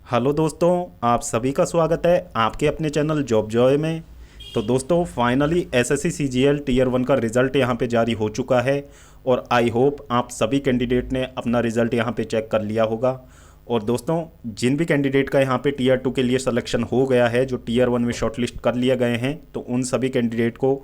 Hello दोस्तों, आप सभी का स्वागत है आपके अपने चैनल जॉब जॉय में। तो दोस्तों फाइनली एसएससी सीजीएल टीयर 1 का रिज़ल्ट यहाँ पे जारी हो चुका है और आई होप आप सभी कैंडिडेट ने अपना रिज़ल्ट यहाँ पे चेक कर लिया होगा। और दोस्तों जिन भी कैंडिडेट का यहाँ पे टीयर 2 के लिए सिलेक्शन हो गया है, जो टीयर 1 में शॉर्टलिस्ट कर लिए गए हैं, तो उन सभी कैंडिडेट को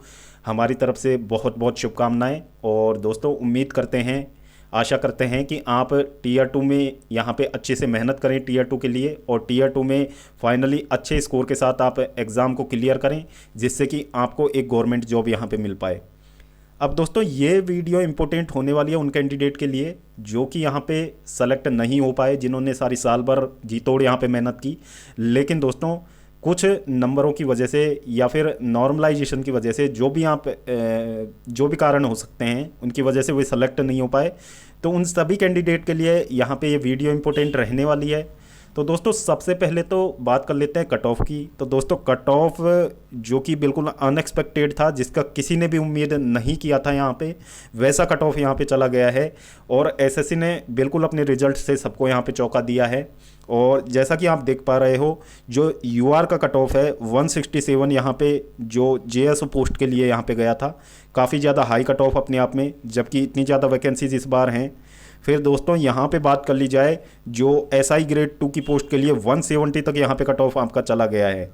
हमारी तरफ से बहुत बहुत शुभकामनाएं। और दोस्तों उम्मीद करते हैं, आशा करते हैं कि आप टीयर 2 में यहाँ पे अच्छे से मेहनत करें टीयर 2 के लिए, और टीयर 2 में फाइनली अच्छे स्कोर के साथ आप एग्ज़ाम को क्लियर करें, जिससे कि आपको एक गवर्नमेंट जॉब यहाँ पे मिल पाए। अब दोस्तों ये वीडियो इंपॉर्टेंट होने वाली है उन कैंडिडेट के लिए जो कि यहाँ पे सेलेक्ट नहीं हो पाए, जिन्होंने सारी साल भर जी तोड़ यहाँ पे मेहनत की, लेकिन दोस्तों कुछ नंबरों की वजह से या फिर नॉर्मलाइजेशन की वजह से जो भी कारण हो सकते हैं उनकी वजह से वो सेलेक्ट नहीं हो पाए। तो उन सभी कैंडिडेट के लिए यहाँ पे ये वीडियो इंपॉर्टेंट रहने वाली है। तो दोस्तों सबसे पहले तो बात कर लेते हैं कट ऑफ की। तो दोस्तों कट ऑफ जो कि बिल्कुल अनएक्सपेक्टेड था, जिसका किसी ने भी उम्मीद नहीं किया था, यहाँ पे वैसा कट ऑफ यहाँ पे चला गया है और एसएससी ने बिल्कुल अपने रिजल्ट से सबको यहाँ पे चौंका दिया है। और जैसा कि आप देख पा रहे हो, जो यूआर का कट ऑफ है 167 यहाँ पे जो जेएसओ पोस्ट के लिए यहाँ पे गया था, काफ़ी ज़्यादा हाई कट ऑफ अपने आप में, जबकि इतनी ज़्यादा वैकेंसीज इस बार हैं। फिर दोस्तों यहाँ पे बात कर ली जाए, जो एसआई ग्रेड 2 की पोस्ट के लिए 170 तक यहाँ पे कट ऑफ आपका चला गया है।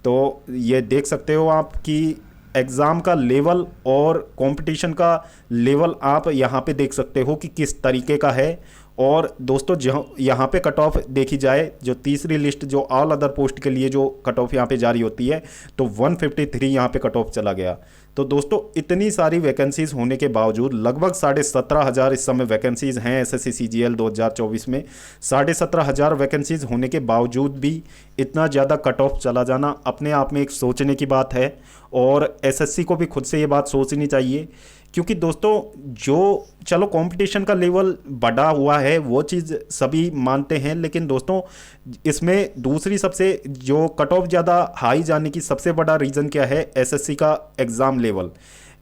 तो ये देख सकते हो आप कि एग्ज़ाम का लेवल और कंपटीशन का लेवल आप यहाँ पे देख सकते हो कि किस तरीके का है। और दोस्तों जहाँ यहाँ पे कट ऑफ देखी जाए, जो तीसरी लिस्ट जो ऑल अदर पोस्ट के लिए जो कट ऑफ यहाँ पे जारी होती है, तो 153 यहाँ पे कट ऑफ चला गया। तो दोस्तों इतनी सारी वैकेंसीज़ होने के बावजूद, लगभग 17,500 इस समय वैकेंसीज़ हैं एसएससी सीजीएल 2024 में, 17,500 वैकेंसीज़ होने के बावजूद भी इतना ज़्यादा कट ऑफ चला जाना अपने आप में एक सोचने की बात है। और एसएससी को भी खुद से ये बात सोचनी चाहिए, क्योंकि दोस्तों जो चलो कंपटीशन का लेवल बढ़ा हुआ है वो चीज़ सभी मानते हैं, लेकिन दोस्तों इसमें दूसरी सबसे जो कट ऑफ ज़्यादा हाई जाने की सबसे बड़ा रीज़न क्या है, एसएससी का एग्ज़ाम लेवल।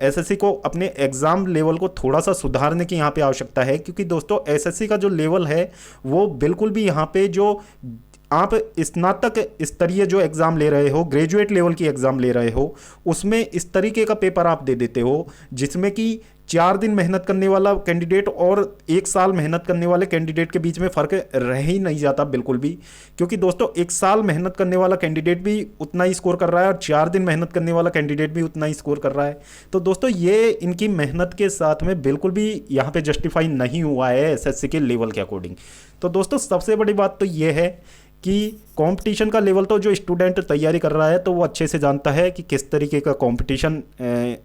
एसएससी को अपने एग्ज़ाम लेवल को थोड़ा सा सुधारने की यहाँ पे आवश्यकता है, क्योंकि दोस्तों एसएससी का जो लेवल है वो बिल्कुल भी यहाँ पे जो आप स्नातक स्तरीय जो एग्ज़ाम ले रहे हो, ग्रेजुएट लेवल की एग्ज़ाम ले रहे हो, उसमें इस तरीके का पेपर आप दे देते हो जिसमें कि 4 दिन मेहनत करने वाला कैंडिडेट और 1 साल मेहनत करने वाले कैंडिडेट के बीच में फ़र्क रह ही नहीं जाता बिल्कुल भी। क्योंकि दोस्तों 1 साल मेहनत करने वाला कैंडिडेट भी उतना ही स्कोर कर रहा है और 4 दिन मेहनत करने वाला कैंडिडेट भी उतना ही स्कोर कर रहा है। तो दोस्तों ये इनकी मेहनत के साथ में बिल्कुल भी यहाँ पे जस्टिफाई नहीं हुआ है एसएससी के लेवल के अकॉर्डिंग। तो दोस्तों सबसे बड़ी बात तो ये है कि कंपटीशन का लेवल तो जो स्टूडेंट तैयारी कर रहा है तो वो अच्छे से जानता है कि किस तरीके का कंपटीशन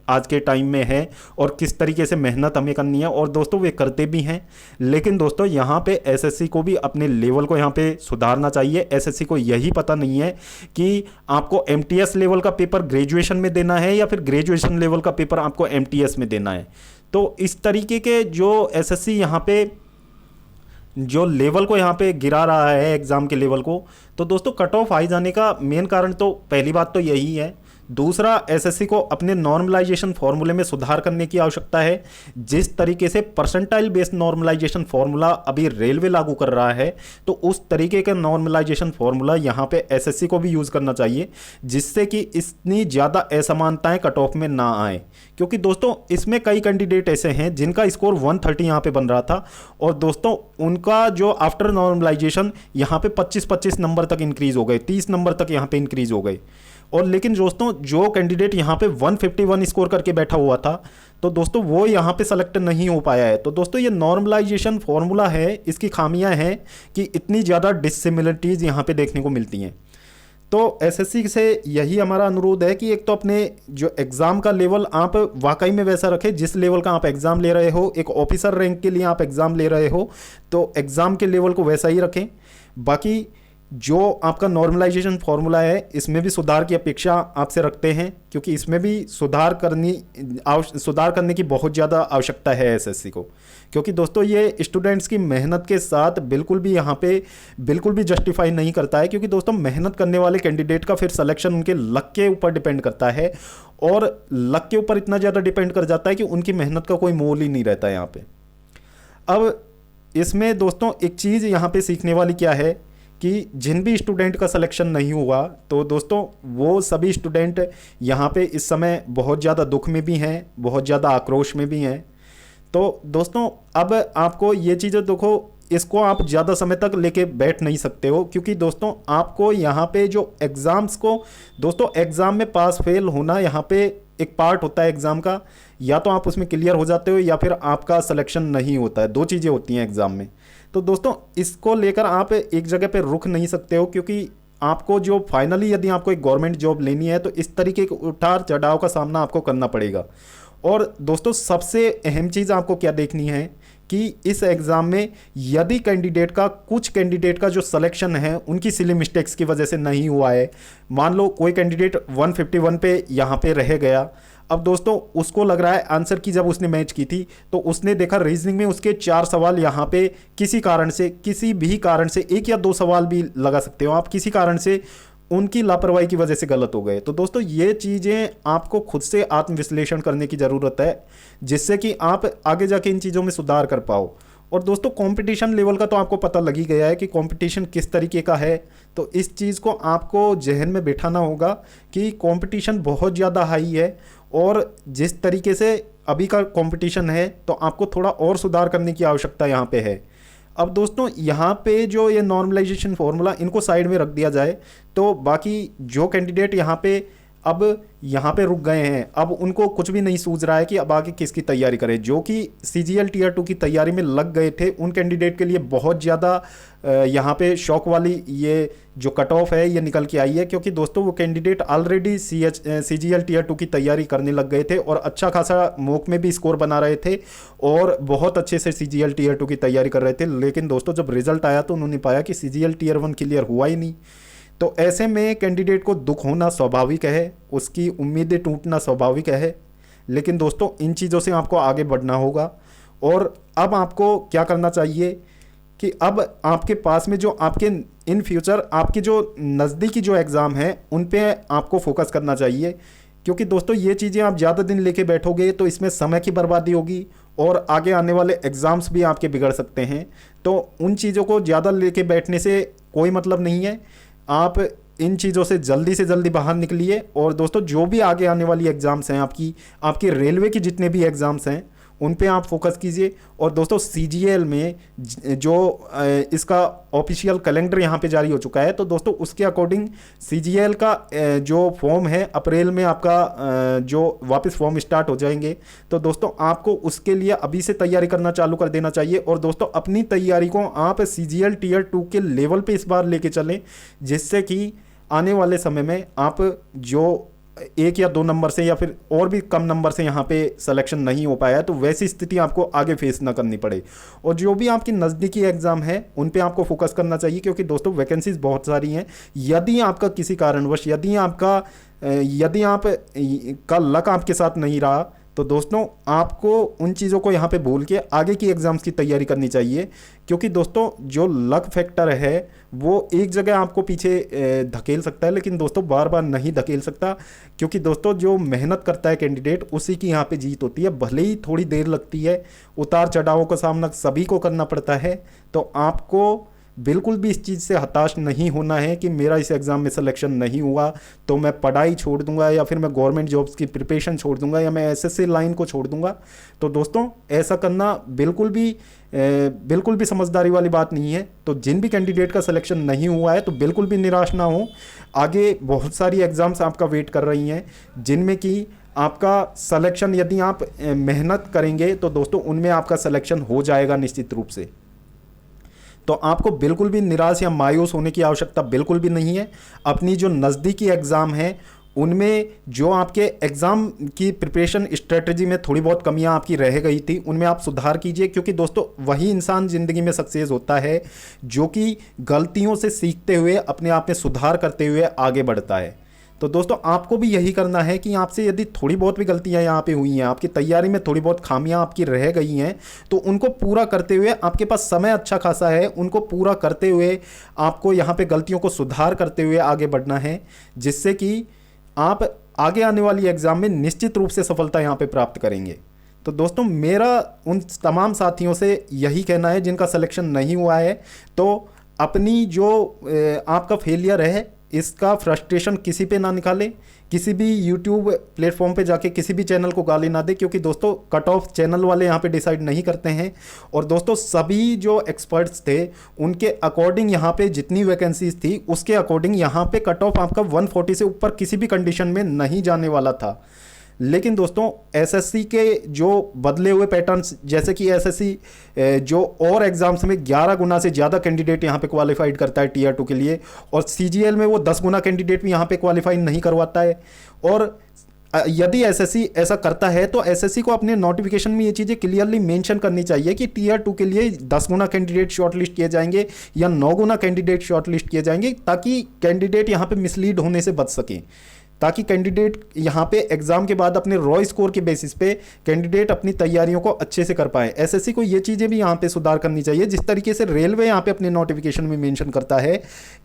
आज के टाइम में है और किस तरीके से मेहनत हमें करनी है, और दोस्तों वे करते भी हैं। लेकिन दोस्तों यहाँ पे एसएससी को भी अपने लेवल को यहाँ पे सुधारना चाहिए। एसएससी को यही पता नहीं है कि आपको एमटीएस लेवल का पेपर ग्रेजुएशन में देना है या फिर ग्रेजुएशन लेवल का पेपर आपको एमटीएस में देना है। तो इस तरीके के जो एसएससी यहाँ पे जो लेवल को यहाँ पे गिरा रहा है एग्ज़ाम के लेवल को, तो दोस्तों कट ऑफ हाई जाने का मेन कारण तो पहली बात तो यही है। दूसरा, एसएससी को अपने नॉर्मलाइजेशन फार्मूले में सुधार करने की आवश्यकता है। जिस तरीके से परसेंटाइल बेस्ड नॉर्मलाइजेशन फार्मूला अभी रेलवे लागू कर रहा है, तो उस तरीके का नॉर्मलाइजेशन फार्मूला यहाँ पे एसएससी को भी यूज़ करना चाहिए, जिससे कि इतनी ज़्यादा असमानताएं कट ऑफ में ना आए। क्योंकि दोस्तों इसमें कई कैंडिडेट ऐसे हैं जिनका स्कोर 130 यहाँ पे बन रहा था, और दोस्तों उनका जो आफ्टर नॉर्मलाइजेशन यहाँ पे 25-25 नंबर तक इंक्रीज़ हो गए, 30 नंबर तक यहाँ पे इंक्रीज़ हो गए। और लेकिन दोस्तों जो कैंडिडेट यहाँ पे 151 स्कोर करके बैठा हुआ था, तो दोस्तों वो यहाँ पे सेलेक्ट नहीं हो पाया है। तो दोस्तों ये नॉर्मलाइजेशन फॉर्मूला है, इसकी खामियां हैं कि इतनी ज़्यादा डिसिमिलरिटीज़ यहाँ पे देखने को मिलती हैं। तो एसएससी से यही हमारा अनुरोध है कि एक तो अपने जो एग्ज़ाम का लेवल आप वाकई में वैसा रखें जिस लेवल का आप एग्ज़ाम ले रहे हो, एक ऑफिसर रैंक के लिए आप एग्ज़ाम ले रहे हो तो एग्ज़ाम के लेवल को वैसा ही रखें। बाकी जो आपका नॉर्मलाइजेशन फार्मूला है इसमें भी सुधार की अपेक्षा आपसे रखते हैं, क्योंकि इसमें भी सुधार करने की बहुत ज़्यादा आवश्यकता है एसएससी को। क्योंकि दोस्तों ये स्टूडेंट्स की मेहनत के साथ बिल्कुल भी यहाँ पे बिल्कुल भी जस्टिफाई नहीं करता है, क्योंकि दोस्तों मेहनत करने वाले कैंडिडेट का फिर सिलेक्शन उनके लक के ऊपर डिपेंड करता है, और लक के ऊपर इतना ज़्यादा डिपेंड कर जाता है कि उनकी मेहनत का कोई मोल ही नहीं रहता है यहाँ पर। अब इसमें दोस्तों एक चीज़ यहाँ पे सीखने वाली क्या है कि जिन भी स्टूडेंट का सिलेक्शन नहीं हुआ, तो दोस्तों वो सभी स्टूडेंट यहाँ पे इस समय बहुत ज़्यादा दुख में भी हैं, बहुत ज़्यादा आक्रोश में भी हैं। तो दोस्तों अब आपको ये चीज़ें देखो, इसको आप ज़्यादा समय तक लेके बैठ नहीं सकते हो, क्योंकि दोस्तों आपको यहाँ पे जो एग्ज़ाम्स को, दोस्तों एग्ज़ाम में पास फेल होना यहाँ पे एक पार्ट होता है एग्ज़ाम का। या तो आप उसमें क्लियर हो जाते हो या फिर आपका सिलेक्शन नहीं होता है, दो चीज़ें होती हैं एग्ज़ाम में। तो दोस्तों इसको लेकर आप एक जगह पे रुक नहीं सकते हो, क्योंकि आपको जो फाइनली यदि आपको एक गवर्नमेंट जॉब लेनी है तो इस तरीके के उतार चढ़ाव का सामना आपको करना पड़ेगा। और दोस्तों सबसे अहम चीज़ आपको क्या देखनी है कि इस एग्ज़ाम में यदि कुछ कैंडिडेट का जो सिलेक्शन है उनकी सिली मिस्टेक्स की वजह से नहीं हुआ है, मान लो कोई कैंडिडेट 151 पे यहाँ पे रह गया। अब दोस्तों उसको लग रहा है आंसर की, जब उसने मैच की थी तो उसने देखा रीजनिंग में उसके 4 सवाल यहाँ पे किसी कारण से, किसी भी कारण से, 1 या 2 सवाल भी लगा सकते हो आप, किसी कारण से उनकी लापरवाही की वजह से गलत हो गए। तो दोस्तों ये चीज़ें आपको खुद से आत्मविश्लेषण करने की ज़रूरत है, जिससे कि आप आगे जाके इन चीज़ों में सुधार कर पाओ। और दोस्तों कंपटीशन लेवल का तो आपको पता लग ही गया है कि कंपटीशन किस तरीके का है। तो इस चीज़ को आपको जहन में बिठाना होगा कि कंपटीशन बहुत ज़्यादा हाई है, और जिस तरीके से अभी का कंपटीशन है तो आपको थोड़ा और सुधार करने की आवश्यकता यहाँ पे है। अब दोस्तों यहाँ पे जो ये नॉर्मलाइजेशन फार्मूला, इनको साइड में रख दिया जाए तो बाकी जो कैंडिडेट यहाँ पे रुक गए हैं, अब उनको कुछ भी नहीं सूझ रहा है कि अब आगे किसकी तैयारी करें। जो कि CGL Tier 2 की तैयारी में लग गए थे, उन कैंडिडेट के लिए बहुत ज़्यादा यहाँ पे शौक वाली ये जो कट ऑफ है ये निकल के आई है, क्योंकि दोस्तों वो कैंडिडेट ऑलरेडी CGL Tier 2 की तैयारी करने लग गए थे और अच्छा खासा मॉक में भी स्कोर बना रहे थे और बहुत अच्छे से CGL Tier 2 की तैयारी कर रहे थे। लेकिन दोस्तों जब रिजल्ट आया तो उन्होंने पाया कि CGL Tier 1 क्लियर हुआ ही नहीं। तो ऐसे में कैंडिडेट को दुख होना स्वाभाविक है, उसकी उम्मीदें टूटना स्वाभाविक है। लेकिन दोस्तों इन चीज़ों से आपको आगे बढ़ना होगा। और अब आपको क्या करना चाहिए कि अब आपके पास में जो आपके इन फ्यूचर आपके जो नज़दीकी जो एग्ज़ाम हैं उन पे आपको फोकस करना चाहिए, क्योंकि दोस्तों ये चीज़ें आप ज़्यादा दिन लेके बैठोगे तो इसमें समय की बर्बादी होगी और आगे आने वाले एग्ज़ाम्स भी आपके बिगड़ सकते हैं। तो उन चीज़ों को ज़्यादा लेके बैठने से कोई मतलब नहीं है। आप इन चीज़ों से जल्दी बाहर निकलिए। और दोस्तों जो भी आगे आने वाली एग्ज़ाम्स हैं, आपकी रेलवे की जितने भी एग्ज़ाम्स हैं उन पे आप फोकस कीजिए। और दोस्तों CGL में जो इसका ऑफिशियल कैलेंडर यहाँ पे जारी हो चुका है, तो दोस्तों उसके अकॉर्डिंग CGL का जो फॉर्म है अप्रैल में आपका जो वापस फॉर्म स्टार्ट हो जाएंगे। तो दोस्तों आपको उसके लिए अभी से तैयारी करना चालू कर देना चाहिए। और दोस्तों अपनी तैयारी को आप CGL Tier 2 के लेवल पे इस बार लेके चलें, जिससे कि आने वाले समय में आप जो 1 या 2 नंबर से या फिर और भी कम नंबर से यहाँ पे सिलेक्शन नहीं हो पाया है तो वैसी स्थिति आपको आगे फेस ना करनी पड़े। और जो भी आपकी नज़दीकी एग्ज़ाम है उन पे आपको फोकस करना चाहिए, क्योंकि दोस्तों वैकेंसीज बहुत सारी हैं। यदि आपका किसी कारणवश यदि आप का लक आपके साथ नहीं रहा तो दोस्तों आपको उन चीज़ों को यहाँ पे भूल के आगे की एग्ज़ाम्स की तैयारी करनी चाहिए, क्योंकि दोस्तों जो लक फैक्टर है वो एक जगह आपको पीछे धकेल सकता है, लेकिन दोस्तों बार बार नहीं धकेल सकता। क्योंकि दोस्तों जो मेहनत करता है कैंडिडेट उसी की यहाँ पे जीत होती है, भले ही थोड़ी देर लगती है, उतार चढ़ावों का सामना सभी को करना पड़ता है। तो आपको बिल्कुल भी इस चीज़ से हताश नहीं होना है कि मेरा इस एग्ज़ाम में सिलेक्शन नहीं हुआ तो मैं पढ़ाई छोड़ दूंगा या फिर मैं गवर्नमेंट जॉब्स की प्रिपरेशन छोड़ दूंगा या मैं SSC लाइन को छोड़ दूंगा। तो दोस्तों ऐसा करना बिल्कुल भी समझदारी वाली बात नहीं है। तो जिन भी कैंडिडेट का सिलेक्शन नहीं हुआ है तो बिल्कुल भी निराश ना हो। आगे बहुत सारी एग्ज़ाम्स आपका वेट कर रही हैं, जिनमें कि आपका सिलेक्शन यदि आप मेहनत करेंगे तो दोस्तों उनमें आपका सिलेक्शन हो जाएगा निश्चित रूप से। तो आपको बिल्कुल भी निराश या मायूस होने की आवश्यकता बिल्कुल भी नहीं है। अपनी जो नज़दीकी एग्ज़ाम है उनमें जो आपके एग्ज़ाम की प्रिपरेशन स्ट्रेटजी में थोड़ी बहुत कमियां आपकी रह गई थी उनमें आप सुधार कीजिए, क्योंकि दोस्तों वही इंसान ज़िंदगी में सक्सेस होता है जो कि गलतियों से सीखते हुए अपने आप में सुधार करते हुए आगे बढ़ता है। तो दोस्तों आपको भी यही करना है कि आपसे यदि थोड़ी बहुत भी गलतियां यहाँ पे हुई हैं, आपकी तैयारी में थोड़ी बहुत खामियां आपकी रह गई हैं, तो उनको पूरा करते हुए आपके पास समय अच्छा खासा है, उनको पूरा करते हुए आपको यहाँ पे गलतियों को सुधार करते हुए आगे बढ़ना है, जिससे कि आप आगे आने वाली एग्ज़ाम में निश्चित रूप से सफलता यहाँ पे प्राप्त करेंगे। तो दोस्तों मेरा उन तमाम साथियों से यही कहना है जिनका सिलेक्शन नहीं हुआ है, तो अपनी जो आपका फेलियर है इसका फ्रस्ट्रेशन किसी पे ना निकालें, किसी भी यूट्यूब प्लेटफॉर्म पे जाके किसी भी चैनल को गाली ना दे, क्योंकि दोस्तों कट ऑफ चैनल वाले यहाँ पे डिसाइड नहीं करते हैं। और दोस्तों सभी जो एक्सपर्ट्स थे उनके अकॉर्डिंग यहाँ पे जितनी वैकेंसीज थी उसके अकॉर्डिंग यहाँ पे कट ऑफ आपका 140 से ऊपर किसी भी कंडीशन में नहीं जाने वाला था। लेकिन दोस्तों एसएससी के जो बदले हुए पैटर्न्स, जैसे कि एसएससी जो और एग्जाम्स में 11 गुना से ज़्यादा कैंडिडेट यहाँ पे क्वालिफाइड करता है टीयर 2 के लिए, और सीजीएल में वो 10 गुना कैंडिडेट भी यहाँ पे क्वालिफाई नहीं करवाता है। और यदि एसएससी ऐसा करता है तो एसएससी को अपने नोटिफिकेशन में ये चीज़ें क्लियरली मेंशन करनी चाहिए कि टीयर 2 के लिए 10 गुना कैंडिडेट शॉर्टलिस्ट किए जाएंगे या 9 गुना कैंडिडेट शॉर्टलिस्ट किए जाएंगे, ताकि कैंडिडेट यहाँ पे मिसलीड होने से बच सकें, ताकि कैंडिडेट यहाँ पे एग्जाम के बाद अपने रॉ स्कोर के बेसिस पे कैंडिडेट अपनी तैयारियों को अच्छे से कर पाए। एसएससी को ये चीज़ें भी यहाँ पे सुधार करनी चाहिए। जिस तरीके से रेलवे यहाँ पे अपने नोटिफिकेशन में मेंशन करता है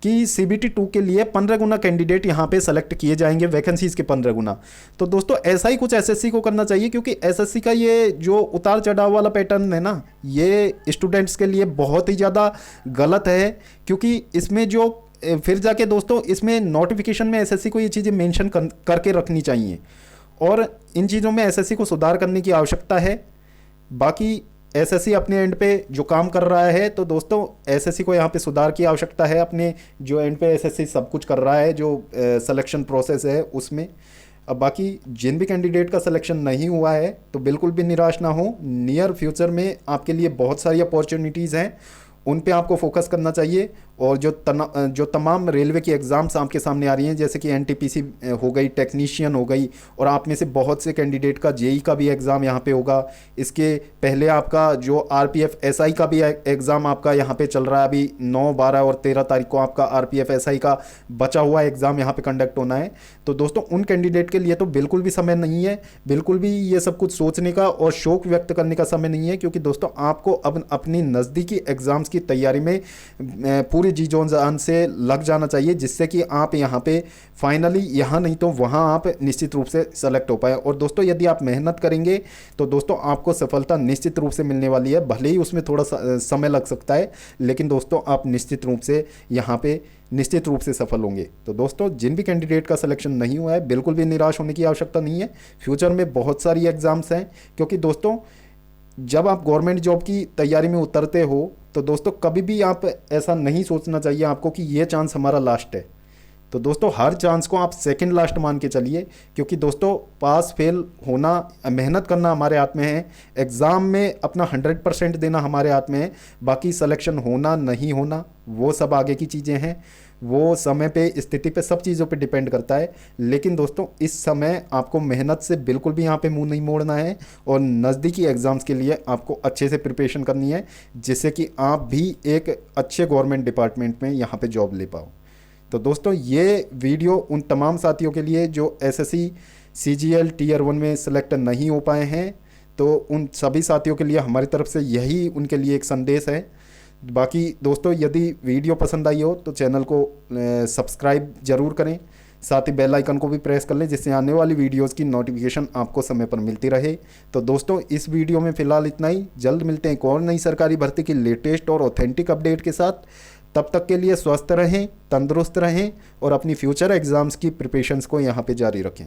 कि सीबीटी 2 के लिए 15 गुना कैंडिडेट यहाँ पे सेलेक्ट किए जाएंगे, वैकेंसीज के 15 गुना। तो दोस्तों ऐसा ही कुछ एसएससी को करना चाहिए, क्योंकि एसएससी का ये जो उतार चढ़ाव वाला पैटर्न है ना, ये स्टूडेंट्स के लिए बहुत ही ज़्यादा गलत है। क्योंकि इसमें जो फिर जाके दोस्तों इसमें नोटिफिकेशन में एसएससी को ये चीज़ें मेंशन करके रखनी चाहिए, और इन चीज़ों में एसएससी को सुधार करने की आवश्यकता है। बाकी एसएससी अपने एंड पे जो काम कर रहा है, तो दोस्तों एसएससी को यहाँ पे सुधार की आवश्यकता है। अपने जो एंड पे एसएससी सब कुछ कर रहा है, जो सिलेक्शन प्रोसेस है उसमें। अब बाकी जिन भी कैंडिडेट का सिलेक्शन नहीं हुआ है तो बिल्कुल भी निराश ना हो। नियर फ्यूचर में आपके लिए बहुत सारी अपॉर्चुनिटीज़ हैं, उन पे आपको फोकस करना चाहिए। और जो तमाम रेलवे की एग्ज़ाम्स आपके सामने आ रही हैं, जैसे कि एनटीपीसी हो गई, टेक्नीशियन हो गई, और आप में से बहुत से कैंडिडेट का जेई का भी एग्ज़ाम यहाँ पे होगा। इसके पहले आपका जो आरपीएफ एसआई का भी एग्ज़ाम आपका यहाँ पे चल रहा है। अभी 9, 12 और 13 तारीख को आपका आरपीएफ एसआई का बचा हुआ एग्ज़ाम यहाँ पे कंडक्ट होना है। तो दोस्तों उन कैंडिडेट के लिए तो बिल्कुल भी समय नहीं है, बिल्कुल भी ये सब कुछ सोचने का और शौक व्यक्त करने का समय नहीं है, क्योंकि दोस्तों आपको अब अपनी नज़दीकी एग्ज़ाम्स की तैयारी में पूरी जी जान से लग जाना चाहिए, जिससे कि आप यहाँ पे फाइनली यहाँ नहीं तो वहाँ आप निश्चित रूप से सेलेक्ट हो पाए। और दोस्तों यदि आप मेहनत करेंगे तो दोस्तों आपको सफलता निश्चित रूप से मिलने वाली है। भले ही उसमें थोड़ा समय लग सकता है, लेकिन दोस्तों आप निश्चित रूप से यहाँ पे निश्चित रूप से सफल होंगे। तो दोस्तों जिन भी कैंडिडेट का सिलेक्शन नहीं हुआ है, बिल्कुल भी निराश होने की आवश्यकता नहीं है। फ्यूचर में बहुत सारी एग्ज़ाम्स हैं, क्योंकि दोस्तों जब आप गवर्नमेंट जॉब की तैयारी में उतरते हो तो दोस्तों कभी भी आप ऐसा नहीं सोचना चाहिए आपको कि ये चांस हमारा लास्ट है। तो दोस्तों हर चांस को आप सेकंड लास्ट मान के चलिए, क्योंकि दोस्तों पास फेल होना, मेहनत करना हमारे हाथ में है। एग्ज़ाम में अपना 100% देना हमारे हाथ में है। बाकी सिलेक्शन होना नहीं होना वो सब आगे की चीज़ें हैं, वो समय पे, स्थिति पे, सब चीज़ों पे डिपेंड करता है। लेकिन दोस्तों इस समय आपको मेहनत से बिल्कुल भी यहाँ पे मुंह नहीं मोड़ना है, और नज़दीकी एग्ज़ाम्स के लिए आपको अच्छे से प्रिपरेशन करनी है, जिससे कि आप भी एक अच्छे गवर्नमेंट डिपार्टमेंट में यहाँ पे जॉब ले पाओ। तो दोस्तों ये वीडियो उन तमाम साथियों के लिए जो एसएससी सीजीएल टीयर 1 में सिलेक्ट नहीं हो पाए हैं, तो उन सभी साथियों के लिए हमारी तरफ से यही उनके लिए एक संदेश है। बाकी दोस्तों यदि वीडियो पसंद आई हो तो चैनल को सब्सक्राइब ज़रूर करें, साथ ही बेल आइकन को भी प्रेस कर लें, जिससे आने वाली वीडियोस की नोटिफिकेशन आपको समय पर मिलती रहे। तो दोस्तों इस वीडियो में फ़िलहाल इतना ही। जल्द मिलते हैं एक और नई सरकारी भर्ती की लेटेस्ट और ऑथेंटिक अपडेट के साथ। तब तक के लिए स्वस्थ रहें, तंदुरुस्त रहें और अपनी फ्यूचर एग्ज़ाम्स की प्रिपरेशंस को यहाँ पे जारी रखें।